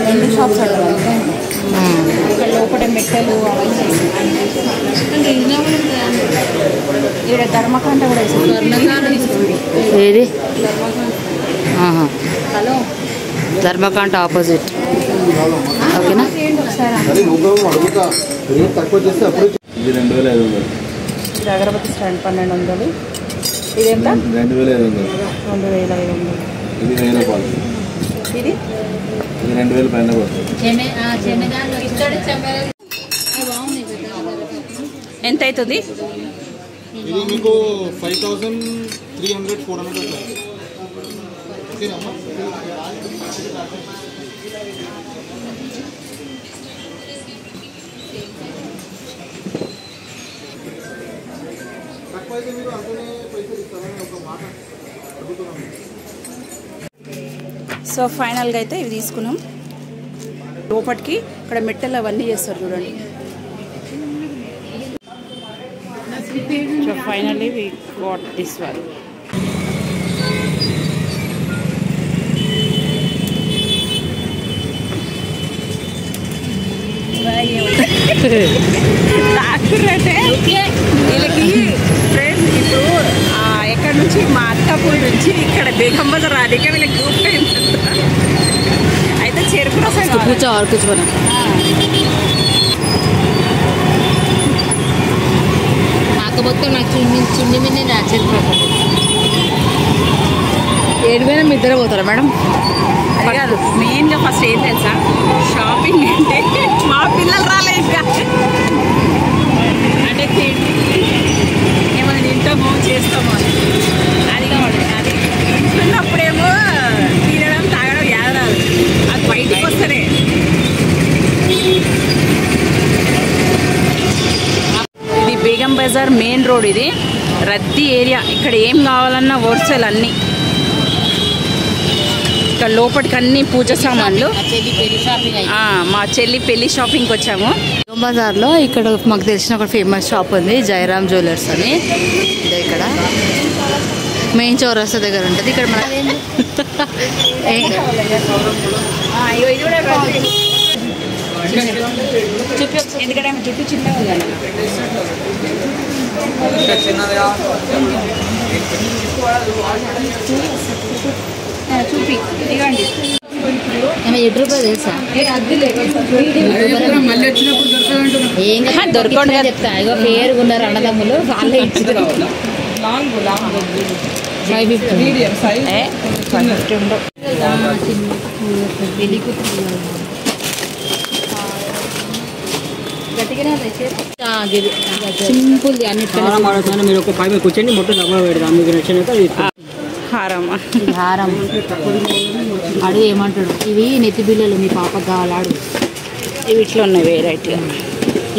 రెండు షాప్స్ ఇక్కడ లోపల మెట్టలు అవన్నీ ఇక్కడ ధర్మకాంట కూడా ఏది హలో ధర్మకాంట ఆపోజిట్ ఓకేనా అగరబత్తి స్టాండ్ 1200 ఇది ఎంత 2500 ఇది 1000 రూపాయలు ఇది 2000 పైన ఎంత అవుతుంది ఇది మీకు 5300 400 ఓకేనా సో ఫైనల్గా అయితే ఇవి తీసుకున్నాం లోపలికి ఇక్కడ మెట్టలు అవన్నీ చేస్తారు చూడండి so finally we got this one వీళ్ళకి ఫ్రెండ్స్ ఇప్పుడు ఎక్కడ నుంచి మా అత్తపూర్ నుంచి ఇక్కడ బేగం బజార్ రాదిక వీళ్ళకి గ్రూప్ అయితే చెరుకు రసం కూర్చోమని కాకపోతే నాకు చుండి మీద నా చెరుకు రసం ఏడువైనా మీ ఇద్దరే పోతారా మేడం కాదు మెయిన్గా ఫస్ట్ ఏం తెలుసా షాపింగ్ అంటే మా పిల్లలు రాలే ఇంకా అంటే ఏమైనా తింటామో చేస్తామో అది కావాలి అది ఇంట్లోన్నప్పుడేమో తినడం తాగడం యాదరాదు అది బయటికి వస్తేనే ఇది బేగం బజార్ మెయిన్ రోడ్ ఇది రద్దీ ఏరియా ఇక్కడ ఏం కావాలన్నా హోల్సేల్ అన్నీ ఇక్కడ లోపలికి అన్ని పూజ సామాన్లు మా చెల్లి పెళ్లి షాపింగ్కి వచ్చాము బజార్లో ఇక్కడ మాకు తెలిసిన ఒక ఫేమస్ షాప్ ఉంది జయరామ్ జ్యువెలర్స్ అని ఇదే ఇక్కడ మెయిన్ చౌరస్తా దగ్గర ఉంటుంది ఇక్కడ మన ఎందుకంటే చుట్టూ చిన్నగా చూపి ఇవ్వండి 7 రూపాయలు తెలుసా దొరకండి చెప్తా ఇగో పేరు ఉన్నారు అన్నదమ్ములు వాళ్ళే ఇచ్చారు 550 సింపుల్ మీరు ఒక 5 కూర్చొని మొత్తం డబ్బా పెడదాం మీకు నచ్చిన హారం హారం అడుగు ఏమంటాడు ఇవి నెత్తి బిల్లలు మీ పాపకు కావాలాడు ఇవి ఇట్లా ఉన్నాయి వెరైటీగా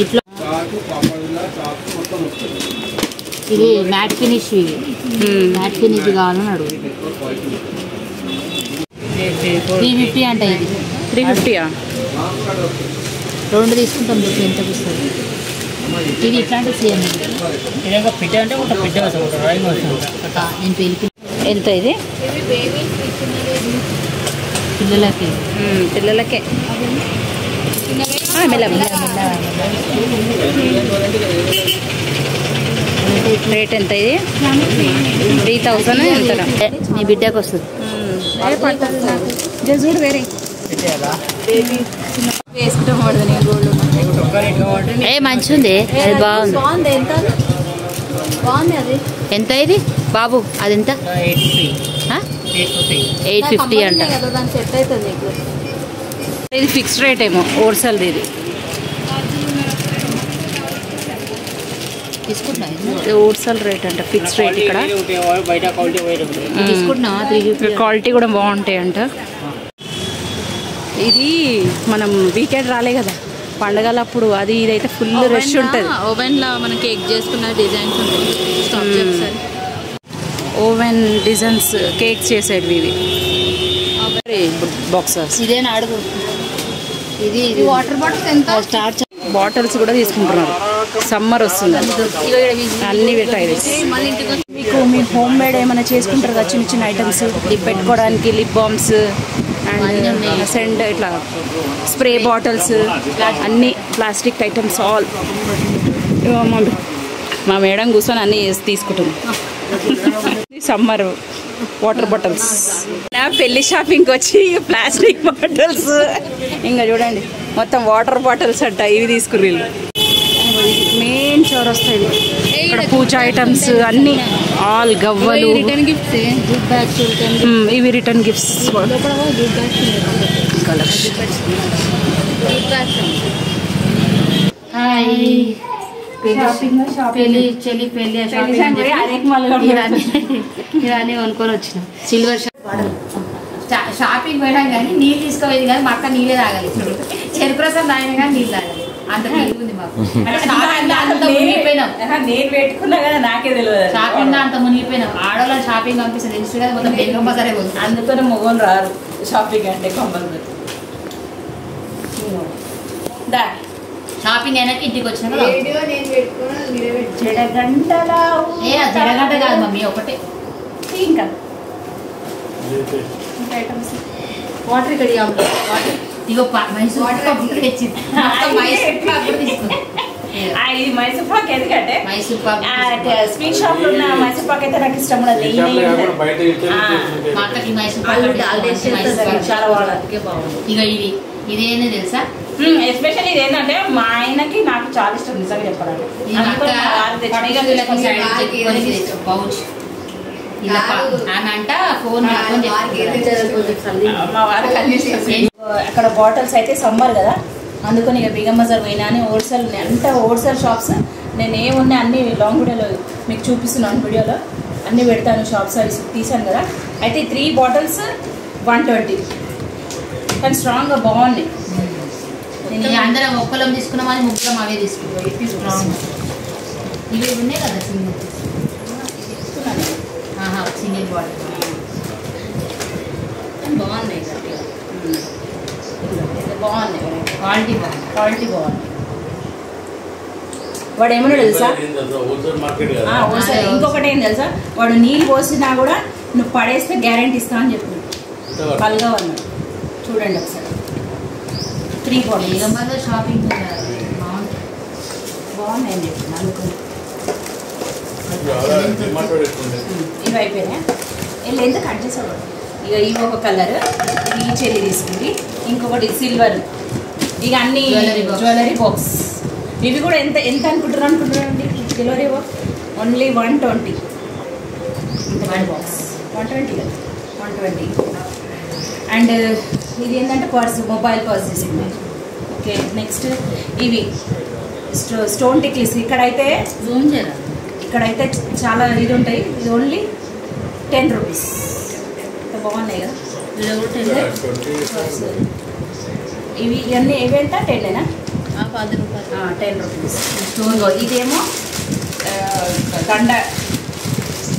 ఇట్లా ఇది మ్యాట్ ఫినిష్ ఇవి మ్యాట్ ఫినిష్ కావాలని అడుగు 350 అంట ఇది 350 2 తీసుకుంటాం మీకు ఎంత వస్తుంది ఇది ఇట్లాంటి సేమ్ పెట్టే అంటే ఒక పెట్టే నేను పెళ్ళి ఎంత ఇది పిల్లలకి పిల్లలకే రేట్ ఎంత ఇది 3000 ఎంత మీ బిడ్డకి వస్తుంది చూడు వేరే ఏ మంచి ఉంది అది బాగుంది ఎంత ఇది బాబు అది ఎంత 850 అంట ఇది ఫిక్స్డ్ రేట్ ఏమో హోల్సేల్ ఇది తీసుకుంటున్నా హోల్సేల్ రేట్ అంట ఫిక్స్డ్ రేట్ ఇక్కడ తీసుకుంటున్నా క్వాలిటీ కూడా బాగుంటాయి అంట ఇది మనం వీకెండ్ రాలే కదా పండగలప్పుడు అది ఇదైతే ఫుల్ రష్ ఉంటుంది ఓవెన్లో మనం కేక్ చేసుకున్న డిజైన్స్ ఉంటాయి ఓవెన్ డిజైన్స్ కేక్ చేసేవి ఇవి బాక్సెస్ ఇదేనా అడుగు ఇది వాటర్ బాటిల్స్ ఎంత స్టార్ట్ బాటిల్స్ కూడా తీసుకుంటున్నారు సమ్మర్ వస్తుంది అన్ని పెట్టాయి మీకు మీ హోమ్ మేడ్ ఏమైనా చేసుకుంటారు కదా, చిన్న చిన్న ఐటమ్స్ పెట్టుకోవడానికి, లిప్ బామ్స్ అండ్ సెంట్ ఇట్లా స్ప్రే బాటిల్స్ అన్నీ ప్లాస్టిక్ ఐటమ్స్ ఆల్. మా మేడం కూర్చొని అన్నీ తీసుకుంటుంది. Summer water bottles. నా పెళ్లి షాపింగ్కి వచ్చి ప్లాస్టిక్ బాటిల్స్ ఇంకా చూడండి మొత్తం వాటర్ బాటిల్స్ అంట, ఇవి తీసుకుర్రు. మెయిన్ చోర్ వస్తాయి ఇక్కడ పూజ ఐటమ్స్ అన్నీ ఆల్ గవ్వలు. ఇవి రిటర్న్ గిఫ్ట్స్. ఇవన్నీ కొనుక్కొని వచ్చిన సిల్వర్ షాపింగ్ పోయడం కానీ నీళ్ళు తీసుకోవేది కానీ మా అక్క నీళ్ళే తాగాలి. చెరుకు రసం తాగిన కానీ నీళ్ళు తాగాలి. అంత నీళ్ళు ఉంది మాకు. మునిగిపోయినాం. నేను పెట్టుకున్నా కదా నాకే తెలియదు. షాపింగ్ అంత మునిగిపోయినాం. ఆడవాళ్ళ షాపింగ్ పంపిస్తే తెలుసు కదా మొత్తం బెంగమ్మ సరే పోతుంది. అందుకనే మొగోళ్ళు రారు షాపింగ్ అంటే కంపల్సరీ. షాపింగ్ అయినాక ఇంటికి వచ్చినాక జడగంటల జడగంట కాదు మమ్మీ ఒకటే. ఇంకా వాటర్ ఇక్కడ వాటర్ ఇగో మైసూర్ తెచ్చింది. ఇది మైసూర్ పాక్. ఎందుకంటే మైసూర్ పాక్ స్వీట్ షాప్ లో ఉన్న మైసూర్ పాక్ అయితే నాకు ఇష్టం ఉండదు. మా అక్కకి మైసూర్ పాక్ చాలా బాగుంది. ఇక ఇదేందో తెలుసా, ఎస్పెషల్లీ ఇది ఏంటంటే మా ఆయనకి నాకు చాలా ఇష్టం నిజంగా చెప్పాలంటే. పౌచ్ ఆమె అంట ఫోన్ మా వారికి అక్కడ బాటిల్స్ అయితే సమ్మర్ కదా, అందుకని ఇక బిగం బజార్ పోయినా అని హోల్సేల్ అంతా హోల్సేల్ షాప్స్. నేను ఏమున్నాయి అన్ని లాంగ్ వీడియోలో మీకు చూపిస్తున్నాను. వీడియోలో అన్నీ పెడతాను షాప్స్ అవి తీసాను కదా. అయితే 3 బాటిల్స్ 120 కానీ స్ట్రాంగ్గా బాగున్నాయి. అందరం ఒక్కలం తీసుకున్నామని ముగ్గురం అవే తీసుకున్నాం. ఇవి ఉన్నాయి కదా సింగిల్ సింగిల్ బాటిల్ బాగున్నాయి. బాగున్నాయి, క్వాలిటీ బాగుంది. వాడు ఏమన్నా తెలుసా, ఇంకొకటి ఏం తెలుసా, వాడు నీళ్ళు పోసినా కూడా నువ్వు పడేస్తే గ్యారెంటీ ఇస్తా అని చెప్పి పల్గా అన్నాడు. చూడండి ఒకసారి 3 బాటిల్స్ షాపింగ్ బాగున్నాయని చెప్పి అనుకున్నాను. ఇవి అయిపోయినాయి. వీళ్ళు ఎంత కట్ చేసాడు. ఇక ఇవి ఒక కలర్, ఇది చెల్లి తీసుకుంది. ఇంకొకటి సిల్వర్. ఇక అన్ని జ్యువెలరీ బాక్స్. ఇవి కూడా ఎంత ఎంత అనుకుంటున్నారండి జ్యువెలరీ బాక్స్? ఓన్లీ 120. బాక్స్ 120 కదా, 120. అండ్ ఇది ఏంటంటే పర్స్, మొబైల్ పర్స్ తీసుకుంది. ఓకే, నెక్స్ట్ ఇవి స్టోన్ టిక్లీస్. ఇక్కడైతే ఇక్కడైతే చాలా ఇది ఉంటాయి. ఇది ఓన్లీ 10 రూపీస్. బాగున్నాయి కదా. ఇవి ఇవన్నీ ఏవెంత 10 రూపాయలు 10 రూపీస్. ఇదేమో గండ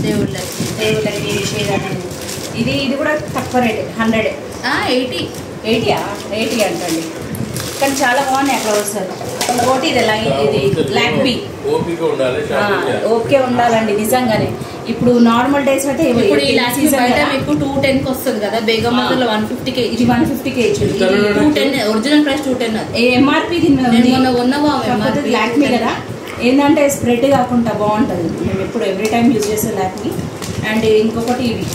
దేవుళ్ళకి ఇది కూడా తక్కువ రేట్ 100. 80 అంటండి. కానీ చాలా బాగున్నాయి అక్కడ వస్తారు. ఇంకోటి ఇది బ్లాక్ బీ. ఓకే ఉండాలండి నిజంగానే. ఇప్పుడు నార్మల్ డేస్ అయితే మీకు 210 వస్తుంది కదా, బేగం బజార్లో 150 ఇది 150 KG. 210 original price 210. MRP Lakme కదా. ఏంటంటే స్ప్రెడ్ కాకుండా బాగుంటుంది. మేము ఎప్పుడు ఎవ్రీ టైం యూజ్ చేసే లాక్మీ. అండ్ ఇంకొకటి ఇవి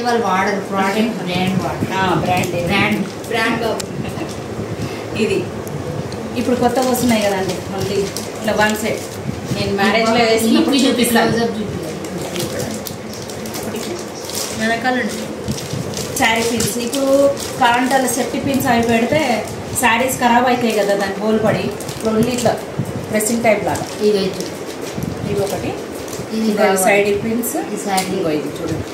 వాళ్ళు వాడరు ప్రోడక్ట్ బ్రాండ్. ఇది ఇప్పుడు కొత్తగా వస్తున్నాయి కదండి మళ్ళీ ఇట్లా 1 సెట్. నేను మ్యారేజ్లో వేసినప్పుడు చూపిస్తాను. వెనకాల శారీ పిన్స్. ఇప్పుడు కాంటాల సెఫ్టీ పిన్స్ అవి పెడితే శారీస్ ఖరాబ్ అవుతాయి కదా, దానికి హోల్ పడి. ఓన్లీ ఇట్లా డ్రెస్సింగ్ టైప్ లాగా. ఇవి ఒకటి. ఇది సైడ్ పిన్స్. ఇది చూడండి,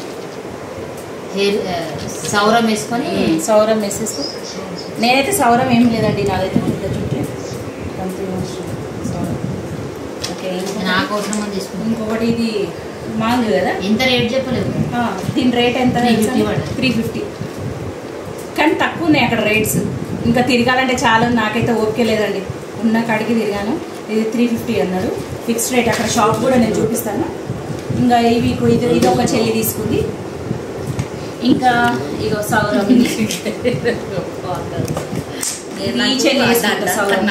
సౌరం వేసుకొని సౌరం వేసేసుకో. నేనైతే సౌరం ఏం లేదండి, నాదైతే చుట్టూ సౌరం. ఓకే, నా కోసం తీసుకుని. ఇంకొకటి ఇది మాంగ్ కదా. ఎంత రేట్ చెప్పలేదు. దీని రేట్ ఎంత? 350. కానీ తక్కువ ఉన్నాయి అక్కడ రేట్స్. ఇంకా తిరగాలంటే చాలా, నాకైతే ఓకే లేదండి. ఉన్న కాడికి తిరిగాను. ఇది 350 అన్నారు. Fixed rate. అక్కడ షాప్ కూడా నేను చూపిస్తాను. ఇంకా ఇవి ఇది ఒక చెల్లి తీసుకుంది. ఇంకా ఇగో సౌరవ్ ఈ చెల్లి తీసుకుంటా సౌరవ్.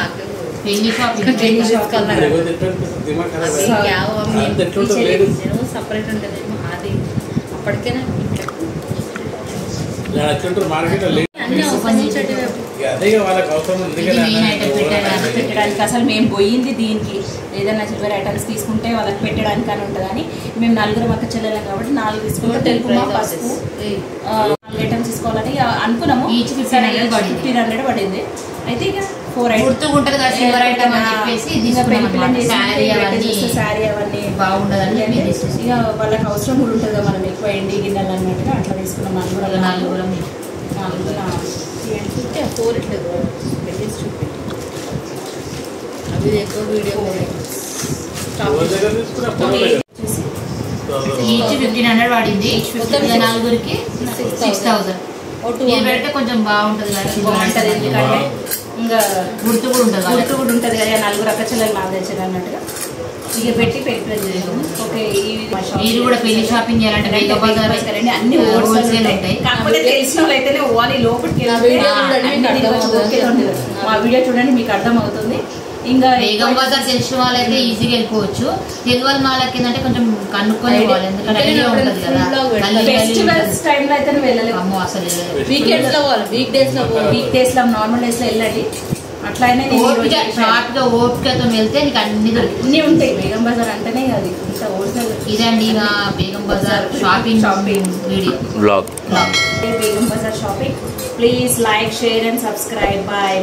పెళ్లి షాపింగ్ సపరేట్ ఉంటుందేమో అది అప్పటికేనా అన్ని ఓపెన్ చేసేటి పెట్టడానికి. అసలు మేము పోయింది దీనికి ఏదైనా సిల్వర్ ఐటమ్స్ తీసుకుంటే వాళ్ళకి పెట్టడానికి అని ఉంటుందని. మేము 4 అక్క చెల్లెలం కాబట్టి 4 తీసుకుంటే తెలుగు పసుపు 4 ఐటమ్స్ తీసుకోవాలని అనుకున్నాము. ఈచ్ 1500 పడింది. అయితే ఇక 4 ఐటమ్స్ గుర్తుకుంటది కదా సిల్వర్ ఐటమ్ అని చెప్పేసి శారీ అవన్నీ బాగుండదని ఇక వాళ్ళకి అవసరం కూడా ఉంటుంది కదా, మనం ఎక్కువ ఎండి గిన్నెలు అన్నట్టుగా అట్లా తీసుకున్నాం. 4 అవి ఎక్కువ వీడియో ఈచ్ 1500 పడింది. 4కి 6000 పెడితే కొంచెం బాగుంటుంది కదా, బాగుంటుంది. ఎందుకంటే ఇంకా గుర్తు కూడా ఉంటుంది ఉంటుంది కదా, 4 అక్క చెల్లెలు నాకు తెచ్చారు అన్నట్టుగా ఇక పెట్టి ఓకే. మీరు కూడా పెళ్లి షాపింగ్ చేయాలంటే బేగం బజార్ అన్ని హోల్సేల్ ఉంటాయి. కాకపోతే తెలిసిన వాళ్ళు అయితేనే ఓవాలి లోపలికి మా వీడియో చూడండి మీకు అర్థం అవుతుంది. ఇంకా బేగం బజార్ తెలిసిన వాళ్ళైతే ఈజీగా వెళ్ళిపోవచ్చు. తెలియని వాళ్ళకి ఏంటంటే కొంచెం కనుక్కొని పోవాలి, ఎందుకంటే ఐడియా ఉంటుంది కదా. ఫెస్టివల్స్ టైంలో అయితే వెళ్ళలేము. అమ్మో అసలు వీక్ డేస్ లో నార్మల్ డేస్ లో వెళ్ళండి. అట్లయినా షార్ట్ గా ఓపికతో వెళ్తే నీకు అన్ని ఉంటాయి. బేగం బజార్ అంటేనే అది ఇంత హోల్సేల్. ఇదండి నా Begum Bazar shopping video blog. Begum Bazar shopping. Please like, share and subscribe. Bye.